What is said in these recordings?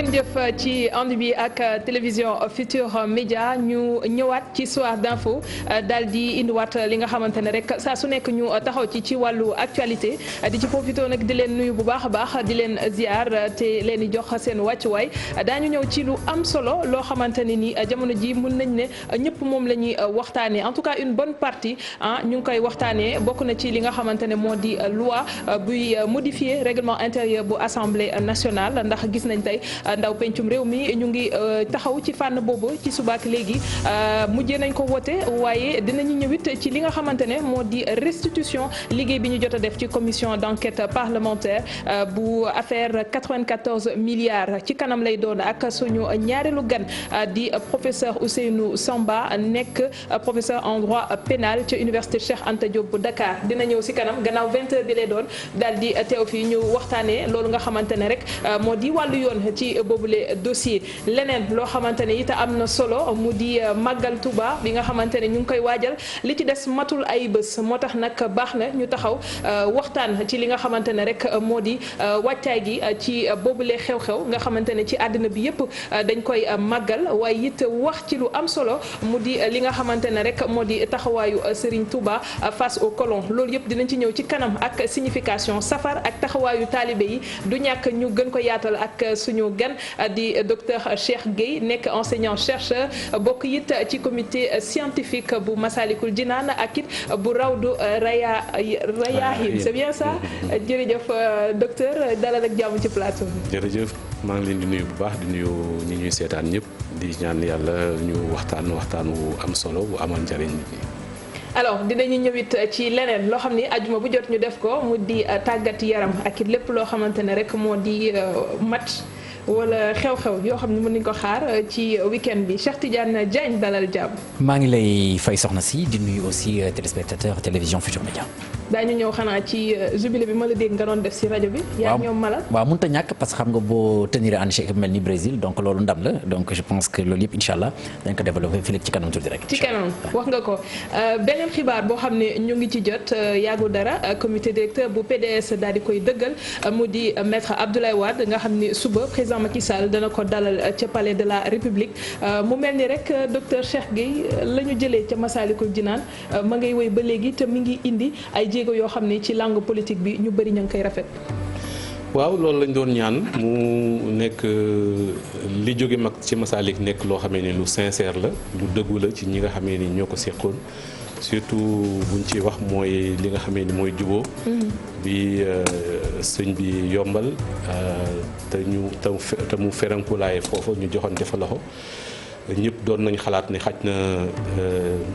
ngeen jëf ci ànd bi ak télévision Futurs Médias ñu ñëwaat ci soir d'info daal di indiwaat li nga xamante ne rek saa su nekk ñu taxaw ci wàllu actualité di ci profité nag di leen nuyu bu baax a baax di leen ziar te leen di jox seen wàccuwaay daañu ñëw ci lu am solo loo xamante ne ni jamono ji mën nañ ne ñëpp moom la ñuy waxtaanee en tout cas une bonne partie ñu ngi koy waxtaanee bokk na ci li nga xamante ne moo di loi buy modifier règlement intérieur bu assemblée nationale ndax gis nañ tey ndaw pencum réew mi ñu ngi taxaw ci fànn boobu ci subaak léegi mujjee nañ ko woote waaye dinañu ñëwit ci li nga xamante ne moo di restitution liggéey bi ñu jot a def ci commission d'enquête parlementaire bu affaire 94 milliards ci kanam lay doon ak suñu ñaareelu gan di professeur Ousseynou Samba nekk professeur en droit pénal ci université Cheikh Anta Diop bu Dakar dina ñëw si kanam gannaaw 20h bi lay doon daal di teew fii ñu waxtaanee loolu nga xamante ne rek moo di wàllu yoon ci boobule dossier leneen loo xamante ne it am na solo mu di màggal Touba bi nga xamante ne ñu ngi koy waajal li ci des matul ay bés moo tax nag baax na ñu taxaw waxtaan ci li nga xamante ne rek moo di wàccaay gi ci boobule xew-xew nga xamante ne ci àddina bi yëpp dañ koy màggal waaye it wax ci lu am solo mu di li nga xamante ne rek moo di taxawaayu Serigne Touba face au colon loolu yëpp dinañ ci ñëw ci kanam ak signification safar ak taxawaayu taalibe yi du ñàkk ñu gën ko yaatal ak suñu gan di docteur Cheikh Gueye nekk enseignant chercheur bokk it ci comité scientifique bu Massalikul Jinaan ak it bu Rawdu Rayaahin c'est bien ça jërëjëf docteur dalal ak jàmm ci plateau bi. jërëjëf maa ngi leen di nuyu bu baax di nuyu ñi ñuy seetaan ñëpp di ñaan yàlla ñu waxtaan wu am solo bu amal njariñ nit ñi. alors dinañu ñëwit ci leneen loo xam ni ajuma bu jot ñu def ko mu di tàggat yaram ak it lépp loo xamante ne rek moo di match wala xew-xew yoo xam ne mën nañu ko xaar ci week-end bi Cheikh Tidiane Diagne dalal jàmm. maa ngi lay fay soxna si di nuyu aussi téléspectateur télévision Futurs Médias. daañu ñëw xanaa ci jubilé bi ma la dégg nga doon def si rajo bi. yaa ñoom mala waaw mënut a ñàkk parce que xam nga boo tenir ànd ci équipe mel ni Brésil donc loolu ndam la donc je pense que loolu yëpp incha allah dañ ko développé fii ci kanam tuuti rek. ci kanam wax nga ko beneen xibaar boo xam ne ñu ngi ci jot yàggu dara comité directeur bu PDS daal di koy dëggal mu di maître Abdoulaye Wade nga xam ni suba président Macky Sall dana ko dalal ca palais de la République mu mel ni rek docteur Cheikh Gueye la ñu jëlee ca Massalikul Jinaan ma ngay wéy ba léegi te mi ngi indi ay jéego yoo xam ne ci langue politique bi ñu bëri ña ngi koy rafet. waaw loolu lañ doon ñaan mu nekk li jóge mag ci Masalik nekk loo xamee ni lu sincère la lu dëggu la ci ñi nga xamee ni ñoo ko seqoon surtout buñ ci wax mooy li nga xamee ni mooy juboo bi sëñ bi yombal te mu ferankulaaye foofu ñu joxante fa loxo ñëpp doon nañ xalaat ne xaj na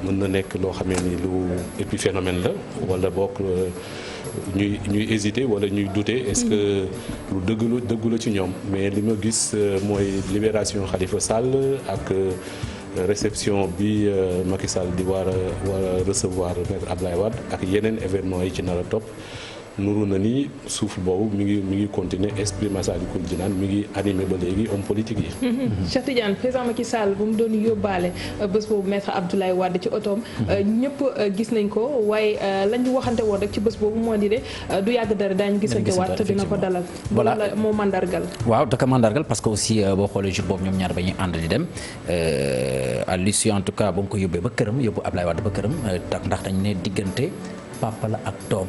mën na nekk loo xamee ni lu épiphénomène la wala bokk ñuy hésiter wala ñuy douter est-ce que lu dëggu la ci ñoom mais li ma gis mooy libération Khalifa Sall ak réception bi Macky Sall di war a recevoir maître Abdoulaye Wade ak yeneen événements yi ci nar a topp nuru na ni souffle boobu mi ngi continuer esprit Massalikul Jinaan mi ngi animé ba léegi homme politique yi. Cheikh Tidiane président Macky Sall bu mu doon yóbbaale bés boobu maître Abdoulaye Wade ci otoom ñëpp gis nañ ko waaye lañu waxante woon rek ci bés boobu moo di de du yàgg dara daañu gisante waat te dina ko dalal. voilà moo mandargal. waaw da ko mandargal parce que aussi boo xoolee jour boobu ñoom ñaar ba ñuy ànd di dem à l'issue en tout cas ba mu ko yóbbee ba këram yóbbu Abdoulaye Wade ba këram ndax dañ ne diggante. papa la ak doom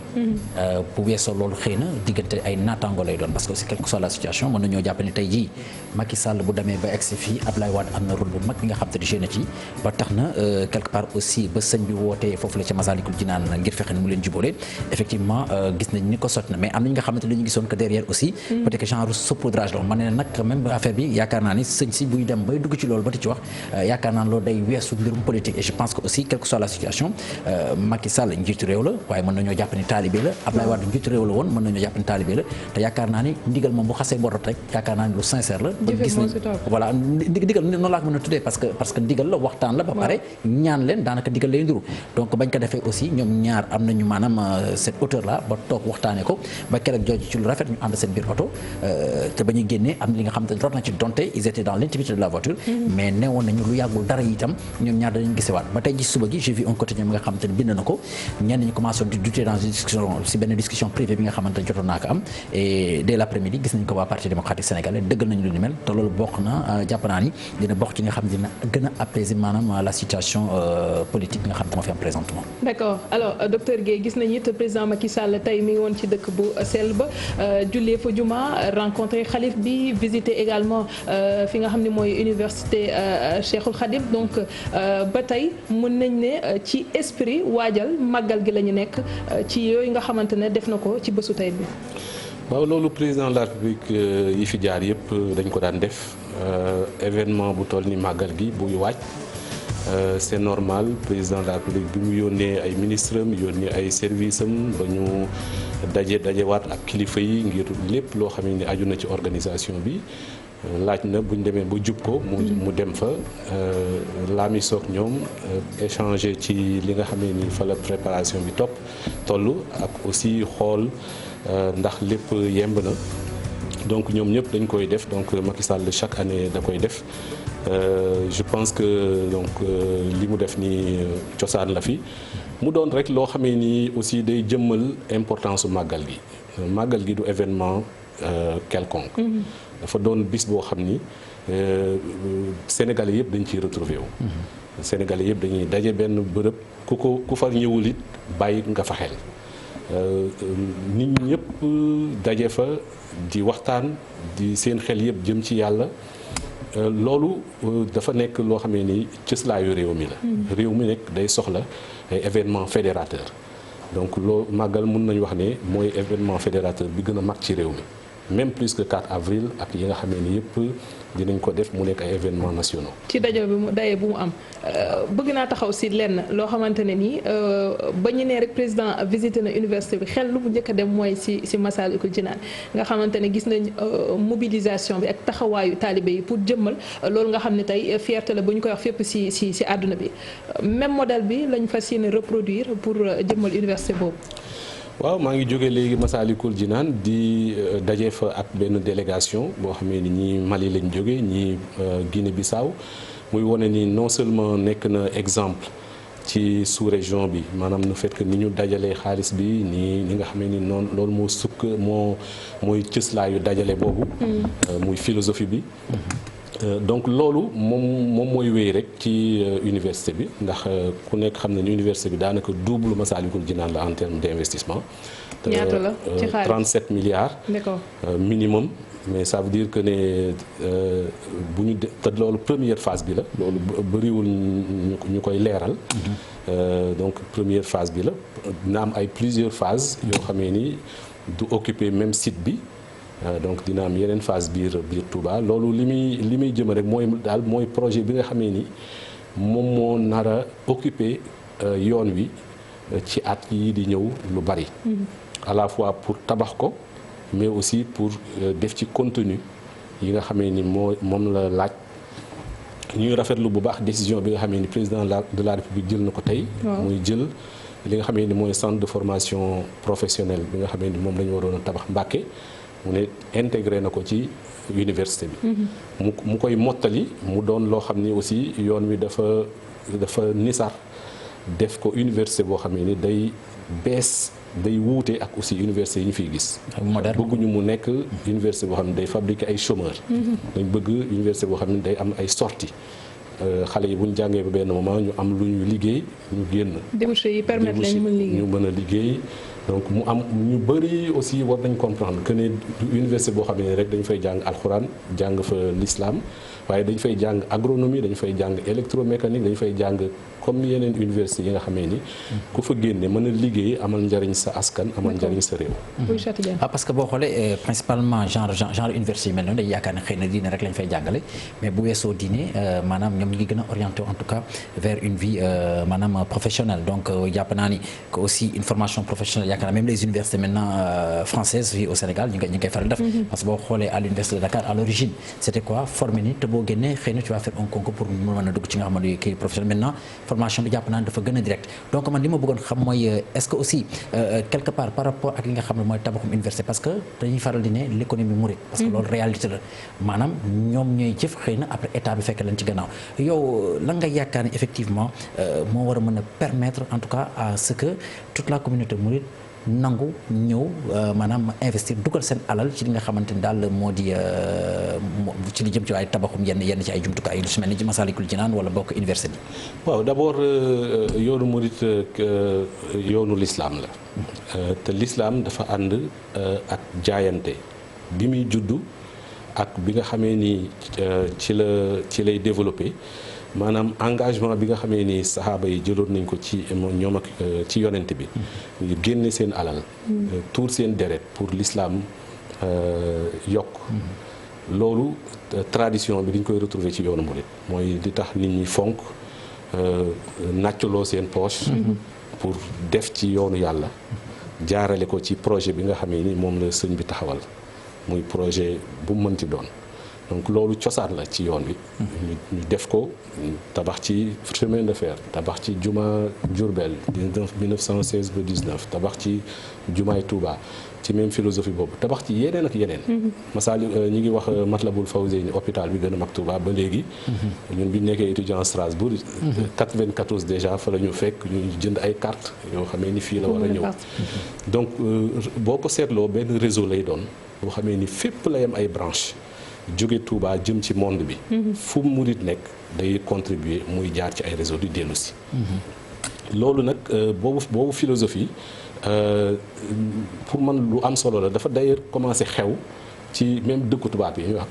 bu weesoo loolu xëy na diggante ay naataango lay doon parce que aussi quelle que soit la situation mën nañoo jàpp ne tey jii Macky Sall bu demee ba egsi fii Abdoulaye Wade am na rôle bu mag bi nga xam te ne joué na ci ba tax na quelque part aussi ba sëñ bi wootee foofu la ca Massalikul Jinaan ngir fexe ni mu leen jubóole effectivement gis nañ ni ko sotti na mais am na ñi nga xamante ne ñu gisoon que derrière aussi peut-être que genre saupoudrage la woon man ne nag même affaire bi yaakaar naa ni sëñ si buy dem bay dugg ci loolu ba di ci wax yaakaar naa loolu day weesu mbirum politique et je pense que aussi quelle que soit la situation Macky Sall njiitu réew la waaye mën nañoo jàpp ni taalibe la Abdoulaye Wade njiitu réew la woon mën nañoo jàpp ni taalibe la te yaakaar naa ni ndigal moom bu xasee borot rek yaakaar naa ni lu sincère la ba gis nañ voilà ndigal noonu laa ko mën a tuddee parce que ndigal la waxtaan la ba pare ñaan leen daanaka ndigal lay nduru donc bañ ko defee aussi ñoom ñaar am nañu maanaam cette hauteur là ba toog waxtaanee ko ba keroog jooju ci lu rafet ñu ànd seen biir oto te ba ñuy génnee am na li nga xam te rot na ci donte ils étaient dans l'intimité de la voiture mais neewoon nañu lu yàggul dara itam ñoom ñaar dañu gisewaat ba tey ji suba gi j'ai vu un quotidien bi nga xam te ne bind na ko ñenn ñi information du douter dans une discussion si benn discussion privée bi nga xamante ne jotoon naa ko am et dès l'après-midi gis nañ ko waa parti démocratique sénégalais dëggal nañu lu ni mel te loolu bokk na jàpp naa ni dina bokk ci nga xam dina gën a apaiser maanaam la situation politique bi nga xam ne moo fi am présentement. d'accord alors docteur Guèye gis nañu it président Macky Sall tey mi ngi woon ci dëkk bu sell ba jullee fa juma rencontré xalif bi visiter également fi nga xam ne mooy université Cheikhoul Khadim donc ba tey mën nañ ne ci esprit waajal màggal gi la ñu nekk ci yooyu nga xamante ne def na ko ci bésu tey bi. waaw loolu président de la République yi fi jaar yëpp dañ ko daan def événement bu toll ni màggal gi buy waaj c'est normal président de la République bi mu yónnee ay ministres am yónnee ay services am ba ñu dajewaat ak kilifa yi ngir lépp loo xam ne aju na ci organisation bi. laaj na bu ñu demee ba jub ko mu dem fa laami soog ñoom échanger ci li nga xam ne ni fa la préparation bi toll ak aussi xool ndax lépp yemb na donc ñoom ñëpp dañ koy def donc Macky Sall chaque année da koy def je pense que donc li mu def ni cosaan la fi mu doon rek loo xamee ni aussi day jëmmal importance su màggal gi du événement quelconque dafa doon bis boo xam ni Sénégalais yëpp dañ ciy retrouver wu. Sénégalais yëpp dañuy daje benn bërëb ku fa ñëwul it bàyyi nga fa xel nit ñi ñëpp daje fa di waxtaan di seen xel yëpp jëm ci yàlla loolu dafa nekk loo xam ne ni cëslaayu réew mi la. réew mi nekk day soxla ay événements fédérateurs donc loo màggal mun nañu wax ne mooy événement fédérateur bi gën a mag ci réew mi. même plus que 4 avril ak yi nga xamee ni yëpp dinañ ko def mu nekk ay événements nationaux. ci daje bu mu am bëgg naa taxaw si lenn loo xamante ne nii ba ñu nee rek président visité na université bi xel lu mu njëkk a dem mooy si Massalikul Jinaan nga xamante ne gis nañ mobilisation bi ak taxawaayu taalibe yi pour jëmmal loolu nga xam ne tey fierté la bu ñu koy wax fépp si àdduna bi même modèle bi lañ fas yéene reproduire pour jëmmal université boobu. waaw maa ngi jóge léegi Massalikul Jinaan di daje fa ak benn délégation boo xamee ni ñii Mali lañ jóge ñii Guinée Bissau muy wane ni non seulement nekk na exemple ci sous-région bi maanaam le fait que ni ñu dajalee xaalis bi ni nga xamee ni noonu loolu mooy cëslaayu dajale boobu. muy philosophie bi. donc loolu moom mooy wéy rek ci université bi ndax ku nekk xam na ni université bi daanaka double Massalikul Jinaan la en termes d'investissement. ñaata la ci xaalis 37 milliards. D'accord. Minimum mais ça veut dire que ne bu ñu te loolu première phase bi la loolu bëriwul ñu koy leeral. donc première phase bi la dina am ay plusieurs phases yoo xamee ni du occuper même site bi. donc dina am yeneen phase biir Touba loolu li muy jëm rek mooy projet bi nga xamee ni moom moo nar a occuper yoon wi ci at yi di ñëw lu bari. à la fois pour tabax ko mais aussi pour def ci contenu yi nga xamee ni moom la laaj ñuy rafetlu bu baax décision bi nga xamee ni président de la République jël na ko tey. muy jël li nga xamee ni mooy centre de formation professionnelle bi nga xamee ni moom la ñu waroon a tabax Mbàkke. mu ne intégré na ko ci université bi. mu koy mottali mu doon loo xam ni aussi yoon wi dafa nisar def ko université boo xam ne ni day bees day wuute ak aussi université yi ñu fiy gis. bëgguñu mu nekk université boo xam ne day fabriquer ay chômeurs. dañ bëgg université boo xam ne day am ay sorties xale yi bu ñu jàngee ba benn moment ñu am lu ñu liggéey ñu génn. débouchés yi permettre leen ñu mën a liggéey. donc mu am ñu bëri aussi war nañ comprendre que ne université boo xam ne rek dañu fay jàng alxuraan jàng fa l'islam waaye dañu fay jàng agronomie dañu fay jàng électromécanique dañu fay jàng comme yeneen université yi nga xamee ni ku fa génne mën a liggéey amal njariñ sa askan amal njariñ sa réew. parce que boo xoolee principalement genre université yi mel noonu dañuy yaakaar ne xëy na diine rek lañ fay jàngale mais bu weesoo diine maanaam ñoom ñu ngi gën a orienté en tout cas vers une vie maanaam professionnelle donc jàpp naa ni que aussi une formation professionnelle yaakaar naa même les universités maintenant françaises fii au Sénégal ñu ngi koy faral def parce que boo xoolee à l'université de Dakar à l'origine c'était quoi former ni te boo génnee xëy na tu vas faire un concours pour mën a dugg ci nga xamante ni kii professionnel maintenant information bi jàpp naa dafa gën a direct donc man li ma bëggoon xam mooy est-ce que aussi quelque part par rapport ak li nga xam ne mooy tabaxum université parce que dañuy faral di ne l'économie mouride parce que loolu réalité la maanaam ñoom ñooy jëf xëy na après état bi fekk leen ci gannaaw yow lan nga yaakaar ne effectivement moo war a mën a permettre en tout cas à ce que toute la communauté mouride nangu ñëw maanaam investir dugal seen alal ci li nga xamante ni daal moo di ci li jëm ci ay tabaxum yenn ci ay jumtukaay lu su mel ni ci Massalikul Jinaan wala bokk université bi. waaw d'abord yoonu murit yoonu l'islam la te l'islam dafa ànd ak jaayante bi muy juddu ak bi nga xamee ni ci lay développé maanaam engagement bi nga xamee ni saxaaba yi jëloon nañ ko ci ñoom ak ci yonent bi ñu génne seen alal tuur seen deret pour l'islam yokk loolu tradition bi dañ koy retrouver ci yoonu murit mooy di tax nit ñi fonk nàcculoo seen poche pour def ci yoonu yàlla jaarale ko ci projet bi nga xamee ni moom la sëñ bi taxawal muy projet bu mu mënti doon donc loolu cosaan la ci yoon bi ñu def ko tabax ci chemin de fer tabax ci juma Diourbel 1916 ba 19 tabax ci jumaay Touba ci même philosophie boobu tabax ci yeneen ak yeneen masali ñi ngi wax Matlabul Fawzeyni hôpital bi gën a mag Touba ba léegi ñun bi nekkee étudiant Strasbourg 94 déjà fa la ñu fekk ñu jënd ay carte yoo xamee ni fii la war a ñëw donc boo ko seetloo benn réseau lay doon boo xamee ni fépp la yam ay branche jóge Touba jëm ci monde bi fu murit nekk day contribuer muy jaar ci ay réseau di dellu si loolu nag boobu philosophie pour man lu am solo la dafa d'ailleurs commencé xew ci même dëkku tubaab yi ñuy wax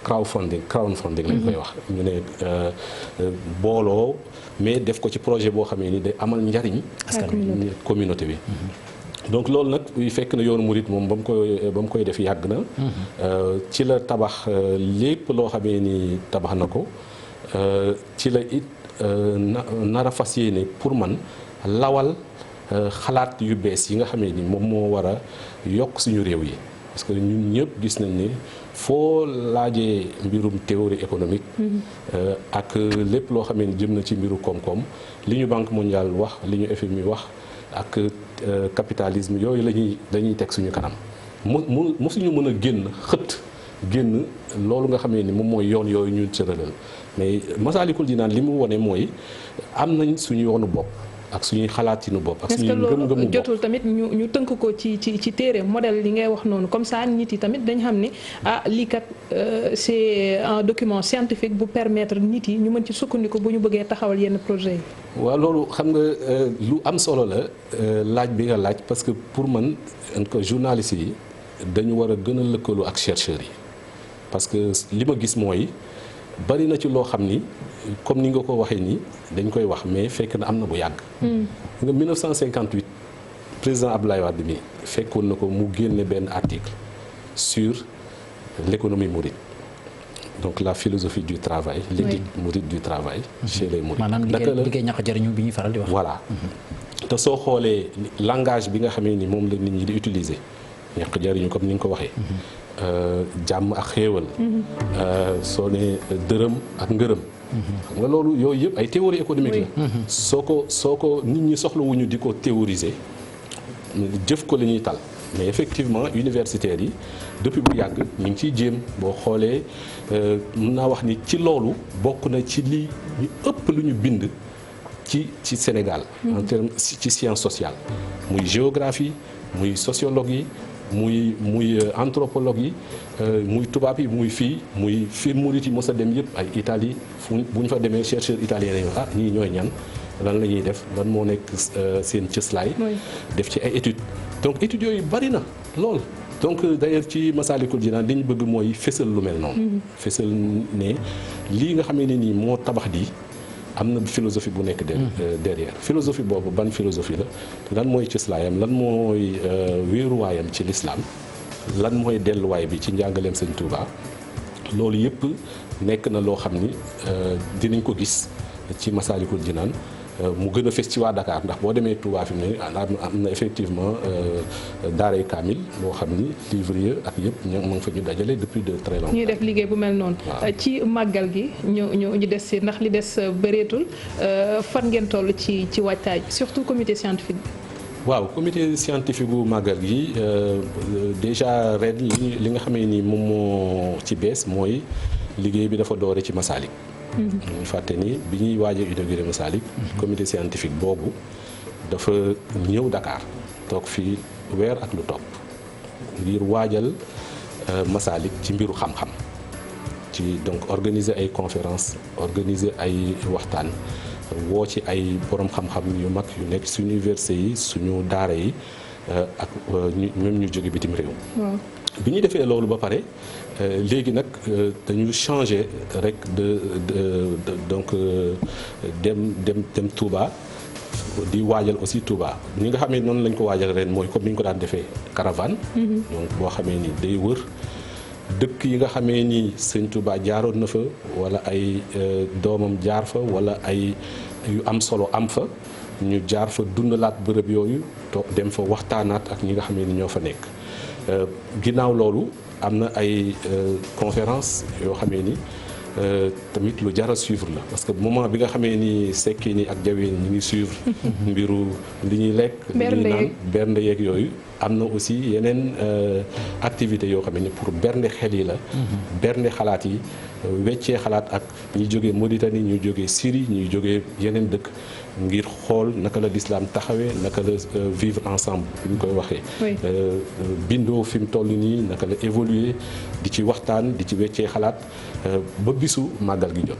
crowdfunding lañ koy wax ñu ne booloo mais def ko ci projet boo xamee ni day amal njariñ communauté bi donc loolu nag fekk na yoonu murit moom ba mu koy def yàgg na ci la tabax lépp loo xamee ni tabax na ko ci la it nar a fas yéene pour man lawal xalaat yu bees yi nga xamee ni moom moo war a yokk suñu réew yi parce que ñun ñëpp gis nañ ni foo laajee mbirum théorie économique ak lépp loo xamee ni jëm na ci mbiru koom-koom li ñu Banque mondiale wax li ñu FMI wax ak capitalisme yooyu dañuy teg suñu kanam mu suñu mën a génn loolu nga xamee ni moom mooy yoon yooyu ñu tëralal mais Masaalikul Jinaan li mu wone mooy am nañ suñu yoonu bopp ak suñuy xalaatinu bopp ak suñuy ngëm-ngëmu bopp jotul tamit ñu tënk ko ci téere modèle li ngay wax noonu comme ça nit yi tamit dañ xam ne lii kat c'est un document scientifique bu permettre nit yi ñu mën ci sukkandiku bu ñu bëggee taxawal yenn projet yi. waaw loolu xam nga lu am solo la laaj bi nga laaj parce que pour man ko journalistes yi dañu war a gën a lëkkaloo ak chercheurs yi parce que li ma gis mooy bari na ci loo xam ni comme ni nga ko waxee nii dañ koy wax mais fekk na am na bu yàgg. nga 1958 président Abdoulaye Wade mi fekkoon na ko mu génne benn article sur l'économie mouride donc la philosophie du travail. l'éthique mouride du travail. chez les mourides. maanaam liggéey ñàkk jariñu bi ñuy faral di wax. voilà te soo xoolee langage bi nga xamee ni moom la nit ñi di utiliser ñàkk jariñu comme ni nga ko waxee. jàmm ak xéewal soo ne dërëm ak ngërëm xam nga loolu yooyu yëpp ay théorie économique la soo ko nit ñi soxlawuñu di ko théoriser jëf ko la ñuy tal mais effectivement universitaires yi depuis bu yàgg ñu ngi ciy jéem boo xoolee mën naa wax ni ci loolu bokk na ci li ñu ëpp lu ñu bind ci Sénégal en termes ci science sociale muy géographie muy sociologue yi muy anthropologue yi muy tubaab yi muy fii muy fi murit yi mos a dem yëpp ay Italie bu ñu fa demee chercheurs italiens nañu ñii ñooy ñan lan la ñuy def lan moo nekk seen cëslaay def ci ay études donc études yooyu bari na lool donc d'ailleurs ci Masaalikul Jinaan li ñu bëgg mooy fésal lu mel noonu fésal ne lii nga xamee ne nii moo tabax di am na philosophie bu nekk derrière philosophie boobu ban philosophie la lan mooy cëslaayam lan mooy wéeruwaayam ci l'islam lan mooy delluwaay bi ci njàngaleem Sëñ Tuuba loolu yëpp nekk na loo xam ni dinañ ko gis ci Masaalikul Jinaan mu gën a fës ci waa Dakar ndax boo demee Touba fi mu ne am na effectivement daaray kaamil boo xam ni livre yi ak yëpp ñoo ngi fa ñu dajale depuis de très longtemps. ñuy def liggéey bu mel noonu. ci màggal gi ñu des si ndax li des bëreetul fan ngeen toll ci waajtaay surtout comité scientifique bi. waaw comité scientifique bu màggal gi déjà ren li nga xamee ni moom moo ci bees mooy liggéey bi dafa doore ci Masalik. ñu fàtte ni bi ñuy waaj a inauguré Masalik. comité scientifique boobu dafa ñëw Dakar toog fii weer ak lu topp ngir waajal Masalik ci mbiru xam-xam ci donc organiser ay conférence organiser ay waxtaan woo ci ay borom xam-xam yu mag yu nekk suñu université yi suñu daara yi ak même ñu jóge bitim réew. bi ñu defee loolu ba pare léegi nag dañu changer rek donc dem Touba di waajal aussi Touba ñi nga xam ne noonu lañ ko waajal ren mooy comme ni ñu ko daan defee caravane. donc boo xamee ni day wër dëkk yi nga xamee ni sëñ Touba jaaroon na fa wala ay doomam jaar fa wala ay yu am solo am fa ñu jaar fa dundalaat bërëb yooyu toog dem fa waxtaanaat ak ñi nga xamee ni ñoo fa nekk. ginnaaw loolu am na ay conférence yoo xamee ni tamit lu jar a suivre la parce que moment bi nga xamee ni sekki ni ak jawee ni ñu ngi suivre mbiru li ñuy lekk li ñuy naan bernde yeeg yooyu am na aussi yeneen activités yoo xam ne pour bernde xel yi la bernde xalaat yi weccee xalaat ak ñuy jógee Mauritanie ñuy jógee Syrie ñuy jógee yeneen dëkk ngir xool naka la l'islam taxawee naka la vivre ensemble bi ñu koy waxee bindoo fi mu toll nii naka la évoluer di ci waxtaan di ci weccee xalaat ba bisu màggal gi jot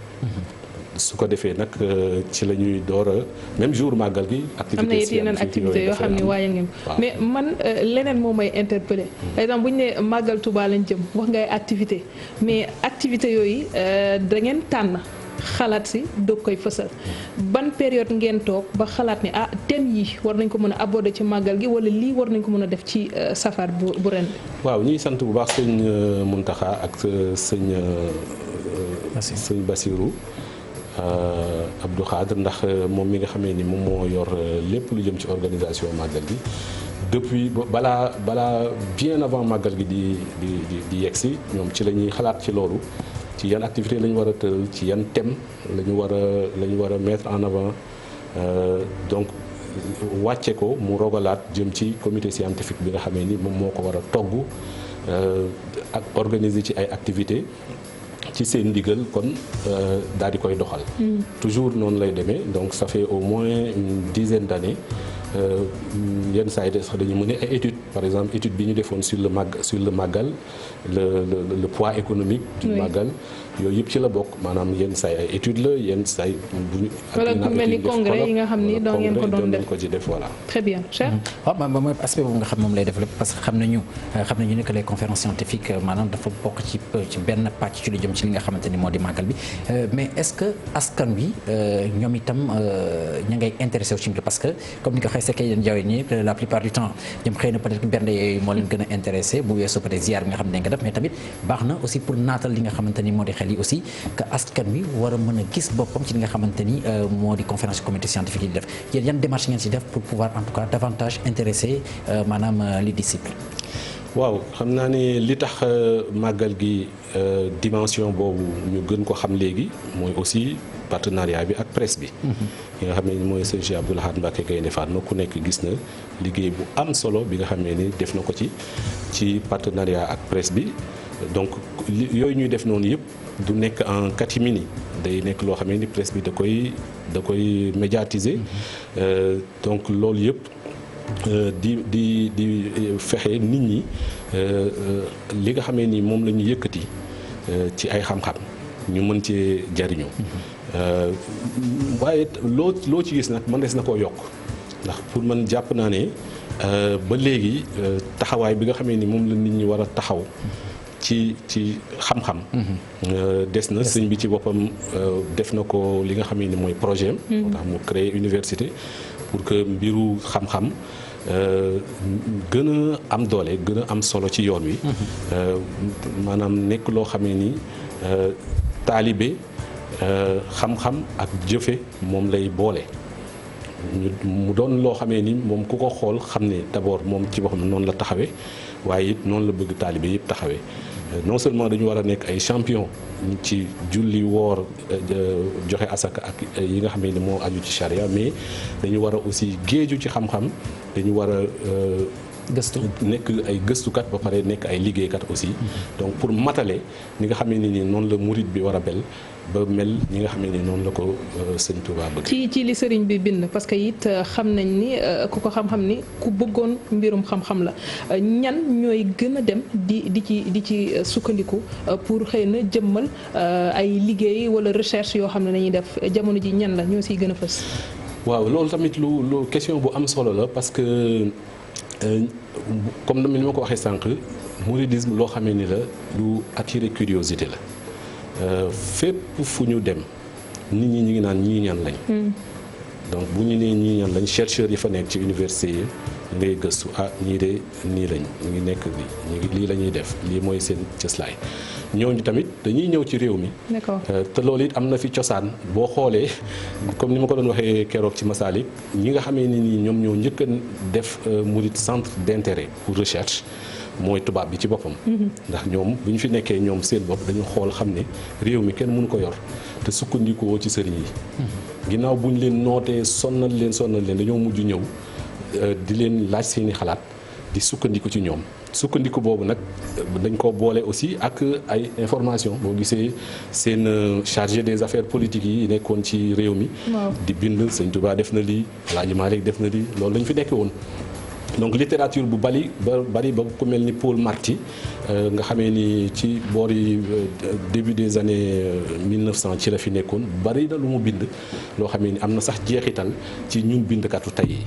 su ko defee nag ci la ñuy door a même jour màggal gi activité am na it yeneen activité yoo xam ne waaye ngeen mais man leneen moo may interpellé par exemple bu ñu ne màggal Touba lañ jëm wax ngay activité mais activité yooyu da ngeen tànn xalaat si doog koy fësal ban période ngeen toog ba xalaat ni thème yi war nañ ko mën a aborder ci màggal gi wala lii war nañ ko mën a def ci safar bu ren bi. waaw ñuy sant bu baax sëñ Muntaxa ak sëñ Bassirou Abdou Khadre ndax moom mi nga xamee ni moom moo yor lépp lu jëm ci organisation màggal gi depuis balaa bien avant màggal gi di yegsi ñoom ci la ñuy xalaat ci loolu. ci yan activité la ñu war a tëral ci yan thème la ñu war a mettre en avant donc wàcce ko mu rogalaat jëm ci comité scientifique bi nga xamee ni moom moo ko war a togg ak organiser ci ay activités ci seen ndigal kon daal di koy doxal. toujours noonu lay demee donc ça fait au moins une dizaine d'années yenn saa yi de sax dañu mën ay études par exemple étude bi ñu defoon sur le màggal le poids économique du màggal yooyu yëpp ci la bokk maanaam yenn saa yi ay études la yenn saa yi bu ñu wala ku mel ni congrès yi nga xam ni doon ngeen ko doon def ko ci def voilà. très bien cher. waaw mooy aspect boobu nga xam moom lay développé parce que xam nañu ne que les conférences scientifiques maanaam dafa bokk ci benn pàcc ci lu jëm ci li nga xamante ni moo di màggal bi mais est-ce que askan wi ñoom itam ña ngay intéressé wu ci mbir parce que comme ni ko waxee sekkee yéen jawee ñi la plupart du temps ñoom xëy na peut-être bernde yooyu moo leen gën a intéressé bu weesoo peut-être ziar bi nga xam ne nga def mais tamit baax na aussi pour naatal li nga xamante ni moo di xel yi aussi que askan wi war a mën a gis boppam ci li nga xamante ni moo di conférence comité scientifique yi di def yéen yan démarche ngeen ci def pour pouvoir en tout cas davantage intéresser maanaam les disciples. waaw xam naa ne li tax màggal gi dimension boobu ñu gën ko xam léegi mooy aussi partenariat bi ak presse bi. yi nga xam ne mooy sëñ Cheikh Abdou Lahad Mbacké Gaïndé Fatma ku nekk gis na liggéey bu am solo bi nga xam ne ni def na ko ci partenariat ak presse bi donc yooyu ñuy def noonu yëpp du nekk en catimini day nekk loo xam ne ni presse bi da koy médiatiser donc loolu yëpp. di fexe nit ñi li nga xamee ni moom la ñu yëkkati ci ay xam-xam ñu mën cee jariñoo waaye loo ci gis nag mën des na koo yokk ndax pour man jàpp naa ne ba léegi taxawaay bi nga xamee ni moom la nit ñi war a taxaw ci xam-xam des na sëñ bi ci boppam def na ko li nga xamee ni mooy projet am moo tax mu créer université pour que mbiru xam-xam gën a am doole gën a am solo ci yoon wi maanaam nekk loo xamee ni taalibe xam-xam ak jëfe moom lay boole mu doon loo xamee ni moom ku ko xool xam ne d'abord moom ci boppam noonu la taxawee waaye it noonu la bëgg taalibe yëpp taxawee non seulement dañu war a nekk ay champion ci julli woor joxe asaka ak yi nga xam ne moo aju ci charia mais dañu war a aussi géeju ci xam-xam dañu war a gëstu nekk ay gëstukat ba pare nekk ay liggéeykat aussi donc pour matale ni nga xam ne ni noonu la murid bi war a bel ba mel ñi nga xam ne noonu la ko sëñ Touba bëgg. ci li sëriñ bi bind parce que it xam nañ ni ku ko xam-xam ni ku bëggoon mbirum xam-xam la ñan ñooy gën a dem di ci sukkandiku pour xëy na jëmmal ay liggéey wala recherche yoo xam ne dañuy def jamono ji ñan la ñoo siy gën a fës. waaw loolu tamit lu question bu am solo la parce que comme ni ma ko waxee sànq mouridisme loo xamee ni la lu attirer curiosité la. fépp fu ñu dem nit ñi ñu ngi naan ñii ñan lañ. donc bu ñu nee ñii ñan lañ chercheurs yi fa nekk ci université yi ngay gëstu ñii de nii lañ ñu ngi nekk lii la ñuy def lii mooy seen cëslaay ñooñu tamit dañuy ñëw ci réew mi. d'accord te loolu it am na fi cosaan boo xoolee comme ni ma ko doon waxee keroog ci Masalik ñi nga xamee ni nii ñoom ñoo njëkk a def murid centre d'intérêt pour recherche. mooy tubaab bi ci boppam. ndax ñoom bu ñu fi nekkee ñoom seen bopp dañu xool xam ne réew mi kenn mënu ko yor te sukkandikoo ci sëriñ yi. ginnaaw bu ñu leen nootee sonnal leen dañoo mujj ñëw di leen laaj seeni xalaat di sukkandiku ci ñoom. sukkandiku boobu nag dañ ko boole aussi ak ay information boo gisee seen chargé des affaires politiques yi nekkoon ci réew mi. di bind sëñ Touba def na lii El Hadj Malick def na lii loolu lañ fi nekkee woon. donc littérature bu bari ba ku mel ni Paul Marty nga xamee ni ci boori début des années 1900 ci la fi nekkoon bari na lu mu bind loo xamee ni am na sax jeexital ci ñun bindkatu tey yi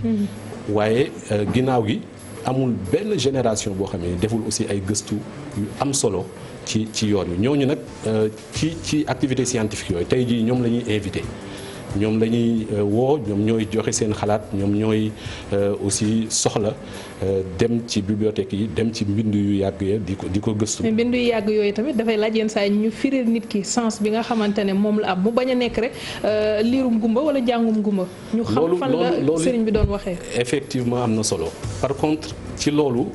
waaye ginnaaw gi amul benn génération boo xamee ni deful aussi ay gëstu yu am solo ci yoon wi ñooñu nag ci activité scientifique yooyu tey jii ñoom la ñuy invité ñoom la ñuy woo ñoom ñooy joxe seen xalaat ñoom ñooy aussi soxla dem ci bibliothèque yi dem ci mbind yu yàgg ya di ko gëstu. mais mbind yu yàgg yooyu tamit dafay laaj yenn saa yi ñu firil nit ki sens bi nga xamante ne moom la am mu bañ a nekk rek liirum gumba wala jàngum gumba. ñu xam fan la sëriñ bi doon waxee. effectivement am na solo par contre ci loolu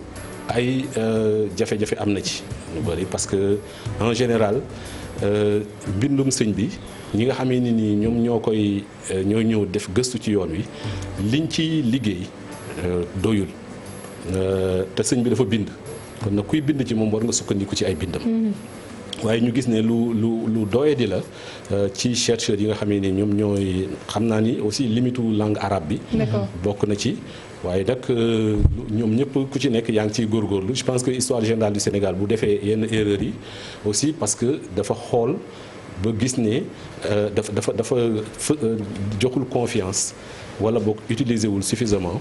ay jafe-jafe am na ci lu bari parce que en général mbindum sëñ bi. ñi nga xamee ni nii ñoom ñoo ñëw def gëstu ci yoon wi liñ ci liggéey doyul te sëñ bi dafa bind kon nag kuy bind ci moom war nga sukkandiku ci ay bindam. waaye ñu gis ne lu doye di la ci chercheurs yi nga xamee ni ñoom ñooy xam naa ni aussi limitu langue arabe bi. bokk na ci. waaye nag ñoom ñëpp ku ci nekk yaa ngi ciy góorgóorlu je pense que histoire générale du Sénégal bu defee yenn erreurs yi aussi parce que dafa xool. ba gis ne dafa joxul confiance wala boog utiliser wul suffisamment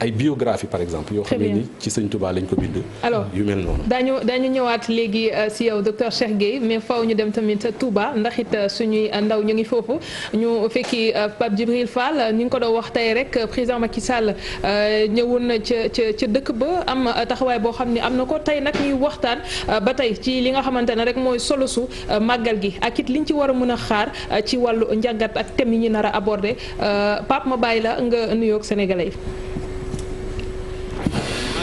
ay biographie par exemple yoo xam ne ni ci sëñ Touba lañ ko bind. alors yu mel noonu. daañu ñëwaat léegi si yow docteur Cheikh Gueye mais faw ñu dem tamit Touba ndax it suñuy ndaw ñu ngi foofu ñu fekki Pape Djibril Fall ni nga ko doon wax tey rek président Macky Sall ñëwoon na ca dëkk ba am taxawaay boo xam ne am na ko tey nag ñuy waxtaan ba tey ci li nga xamante ne rek mooy solosu màggal gi ak it liñ ci war a mën a xaar ci wàllu njàngat ak thème yi ñu nar a aborder Pape ma bàyyi la nga nuyoog sénégalais yi.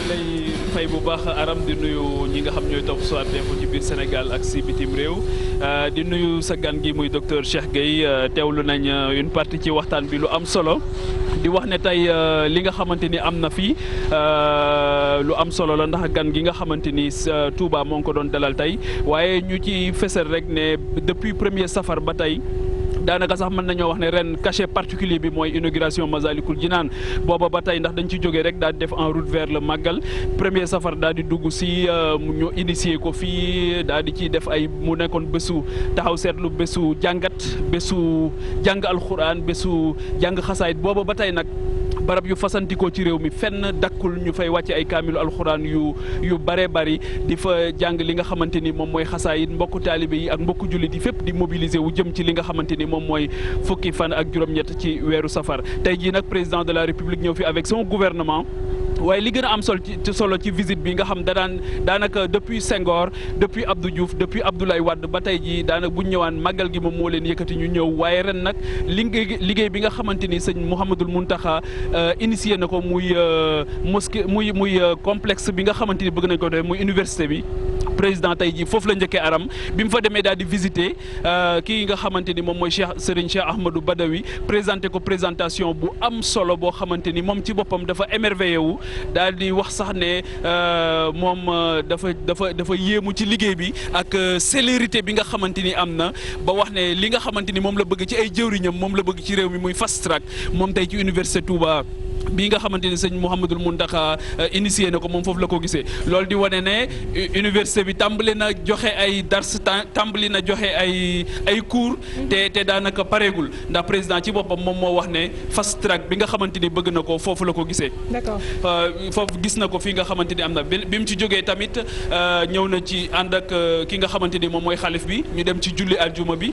lay fay bu baax Aram di nuyu ñi nga xam ñooy topp Soir d'Info ci biir Sénégal ak si bitim réew di nuyu sa gan gi muy docteur Cheikh Gueye teewlu nañ une partie ci waxtaan bi lu am solo di wax ne tey li nga xamante ni am na fii lu am solo la ndax gan gi nga xamante ni Touba moo ngi ko doon dalal tey waaye ñu ci fesal rek ne depuis premier safar ba tey daanaka sax mën nañoo wax ne ren cachet particulier bi mooy inauguration Masalikul Jinaan booba ba tey ndax dañ ci jógee rek daal di def en route vers le Magal premier safar daal di dugg si ñu initier ko fii daal di ciy def ay mu nekkoon bésu taxaw seetlu bésu jàngat bésu jàng alxuraan bésu jàng xasaayit booba ba tey nag barab yu fasantikoo ci réew mi fenn dakkul ñu fay wàcce ay kaamilu alxuraan yu bare bari di fa jàng li nga xamante ni moom mooy xasaayit mbokku taalibe yi ak mbokku jullit yi fépp di mobiliser wu jëm ci li nga xamante ni moom mooy fukki fan ak juróom-ñett ci weeru safar tey jii nag président de la république ñëw fi avec son gouvernement waaye li gën a am solo ci visite bi nga xam daanaka depuis Senghor depuis Abdou Diouf depuis Abdoulaye Wade ba tey jii daanaka bu ñu ñëwaan màggal gi moom moo leen yëkkati ñu ñëw waaye ren nag liggéey bi nga xamante ni sëñ Mouhamadul Mountakha initié na ko muy mosquée muy complexe bi nga xamante ni bëgg nañ ko def muy université bi. président tey jii foofu la njëkkee aram bi mu fa demee daal di visiter kii nga xamante ni moom mooy Serigne Cheikh Ahmadou Badawi présenté ko présentation bu am solo boo xamante ni moom ci boppam dafa émerveillé wu daal di wax sax ne moom dafa yéemu ci liggéey bi ak célérité bi nga xamante ni am na ba wax ne li nga xamante ni moom la bëgg ci ay jëwriñam moom la bëgg ci réew mi muy fast track moom tey ci université Touba. bii nga xamante ni sëñ Mouhamadul Mountakha initié na ko moom foofu la ko gisee loolu di wane ne université bi tàmbali na joxe ay dars tàmbali na joxe ay cours te daanaka pareegul ndax président ci boppam moom moo wax ne fast track bi nga xamante ni bëgg na ko foofu la ko gisee. d'accord foofu gis na ko fii nga xamante ni am na bi mu ci jógee tamit ñëw na ci ànd ak ki nga xamante ni moom mooy xalif bi ñu dem ci julli aljuma bi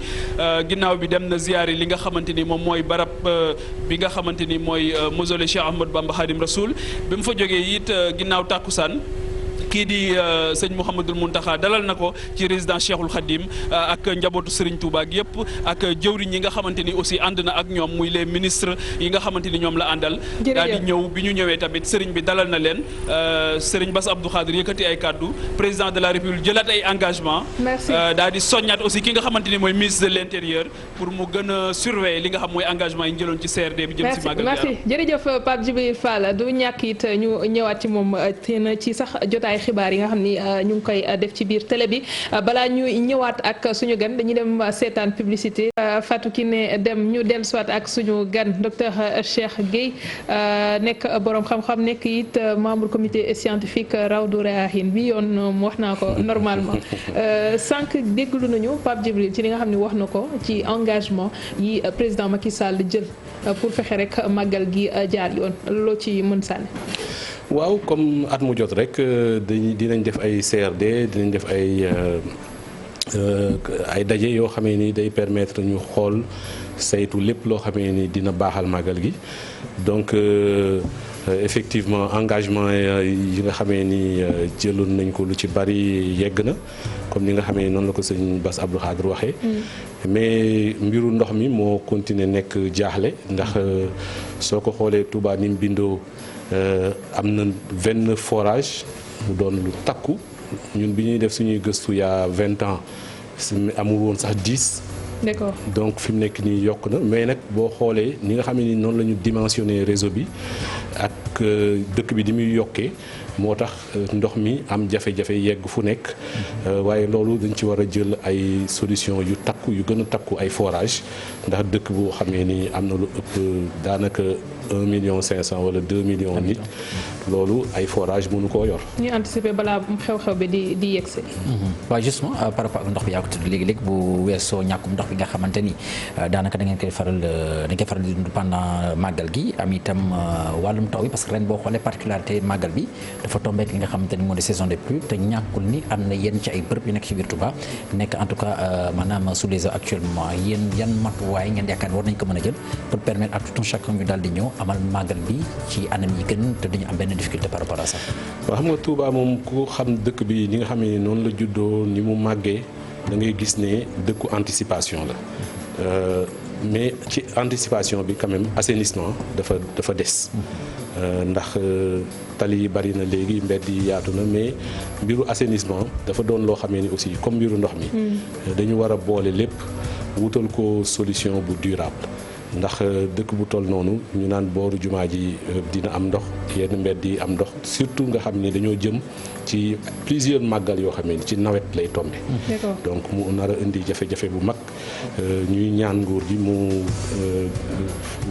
ginnaaw bi dem na ziyaari li nga xamante ni moom mooy barab bi nga xamante ni mooy mausolée Cheikh Ahmadou Bamba Khadim Rasoul bi mu fa jógee it ginnaaw tàkkusaan kii di sëñ Mouhamadul Mountakha dalal na ko ci résidence Cheikhul Khadim ak njabootu Serigne Touba ak yëpp ak jëwriñ yi nga xamante ni aussi ànd na ak ñoom muy les ministres yi nga xamante ni ñoom la àndal. daal di ñëw bi ñu ñëwee tamit Serigne bi dalal na leen Serigne Bass Abdou Khadre yëkkati ay kaddu président de la République jëlaat ay engagement daal di soññaat aussi ki nga xamante ni mooy ministre de l'intérieur pour mu gën a surveiller li nga xam mooy engagement yi ñu jëloon ci CRD bi. jëm si màggal merci jërëjëf Pape Djibril Fall du ñàkk it ñu ñëwaat ci moom ci sax jotaay xibaar yi nga xam ni ñu ngi koy def ci biir télé bi balaa ñu ñëwaat ak suñu gan dañuy dem seetaan publicité Fatou Kiné dem ñu dellu soit ak suñu gan docteur Cheikh Gueye nekk borom xam-xam nekk it membre comité scientifique Rawdu Rayaahin bi yoon wax naa ko normalement sànq déglu nañu Pape Djibril ci li nga xam ne wax na ko ci engagement yi président Macky Sall jël pour fexe rek màggal gi jaar yoon loo ci mën sànni. waaw comme at mu jot rek dinañ def ay CRD dinañ def ay daje yoo xamee ni day permettre ñu xool saytu lépp loo xamee ni dina baaxal màggal gi donc effectivement engagement yi nga xamee ni jëloon nañ ko lu ci bari yegg na comme ni nga xamee noonu la ko sëñ Bass Abdou Khadre waxee mais mbiru ndox mi moo continuer nekk jaaxle ndax soo ko xoolee Touba ni mu bindoo am na 29 forages mu doon lu takku ñun bi ñuy def suñuy gëstu yaa 20 ans amul woon sax 10. d'accord donc fi mu nekk nii yokk na mais nag boo xoolee ni nga xam ne ni noonu la ñu dimensionné réseau bi ak dëkk bi di muy yokkee moo tax ndox mi am jafe-jafe yegg fu nekk waaye loolu dañ ci war a jël ay solution yu takku yu gën a takku ay forage ndax dëkk boo xamee ni am na lu ëpp daanaka 1,5 million wala 2 millions nit loolu ay forage mënu koo yor. ñu anticiper balaa xew-xew bi di yegsi. waaw justement par rapport ak ndox bi yaa ko tudd léegi-léegi bu weesoo ñàkkum ndox bi nga xamante ni daanaka da ngeen koy faral di dund pendant màggal gi am itam wàllum taw bi parce que ren boo xoolee particularité màggal bi dafa tombé ak li nga xamante ni moo di saison des pluies te ñàkkul ni am na yenn ci ay bërëb yu nekk ci biir Touba nekk en tout cas maanaam sous les eaux actuellement yéen yan matuwaay ngeen yaakaar war nañ ko mën a jël pour permettre à tout un chacun ñu daal di ñëw amal màggal bi ci anam yi gën te duñu am benn difficulté par rapport à ça. waaw xam nga Touba moom ku xam dëkk bi ni nga xam ne noonu la juddoo ni mu màggee da ngay gis ne dëkku anticipation la mais ci anticipation bi quand même assainissement dafa des. ndax tali yi bari na léegi mbedd yi yaatu na mais mbiru assainissement dafa doon loo xamee ni aussi comme mbiru ndox mi. dañu war a boole lépp wutal ko solution bu durable. ndax dëkk bu toll noonu ñu naan booru jumaa ji dina am ndox yenn mbedd yi am ndox surtout nga xam ne dañoo jëm ci plusieurs màggal yoo xam ne ci nawet lay tombé. donc mu nar a indi jafe-jafe bu mag ñuy ñaan nguur gi mu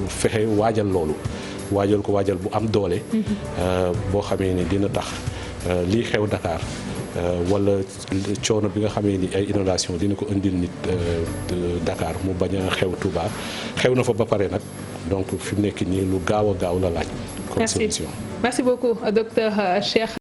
fexe waajal loolu. waajal ko waajal bu am doole. boo xamee ni dina tax lii xew Dakar wala coono bi nga xamee ni ay inondation dina ko indil nit Dakar mu bañ a xew Touba xew na fa ba pare nag donc fi mu nekk nii lu gaaw a gaaw la laaj. comme solution. Merci beaucoup docteur Cheikh.